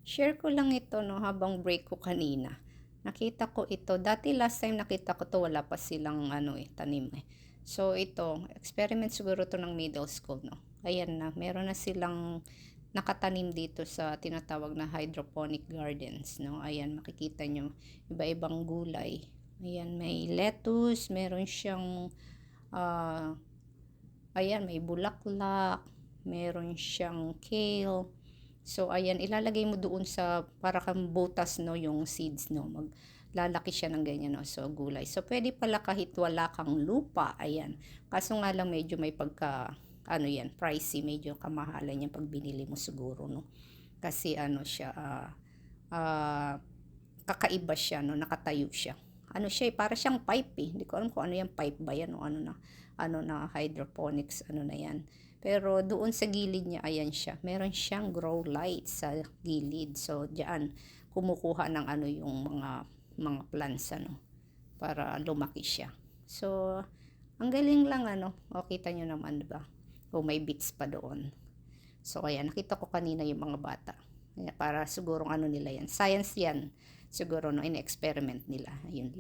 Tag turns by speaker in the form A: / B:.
A: Share ko lang ito no habang break ko kanina. Nakita ko ito. Dati last time nakita ko to wala pa silang tanim eh. So ito, experiment siguro to ng middle school no. Ayan na, meron na silang nakatanim dito sa tinatawag na hydroponic gardens no. Ayan, makikita nyo iba-ibang gulay. Ayan, may lettuce, meron siyang ah, ayan, may bulaklak, meron siyang kale. So, ayan, ilalagay mo doon sa para kang butas, no, yung seeds, no. Maglalaki siya ng ganyan, no. So, gulay. So, pwede pala kahit wala kang lupa, ayan. Kaso nga lang medyo may pagka, yan, pricey, medyo kamahalan yan pag binili mo siguro, no. Kasi siya, ah, kakaiba siya, no, nakatayo siya. Siya, para siyang pipe eh. Hindi ko alam kung ano yan, pipe ba yan o ano na hydroponics, ano na yan. Pero doon sa gilid niya, ayan siya. Meron siyang grow light sa gilid. So, diyan, kumukuha ng yung mga plants, para lumaki siya. So, ang galing lang, o, kita nyo naman, diba? O, may bits pa doon. So, ayan, nakita ko kanina yung mga bata. Para sigurong nila yan. Science yan. Siguro, in-experiment nila. Ayun lang.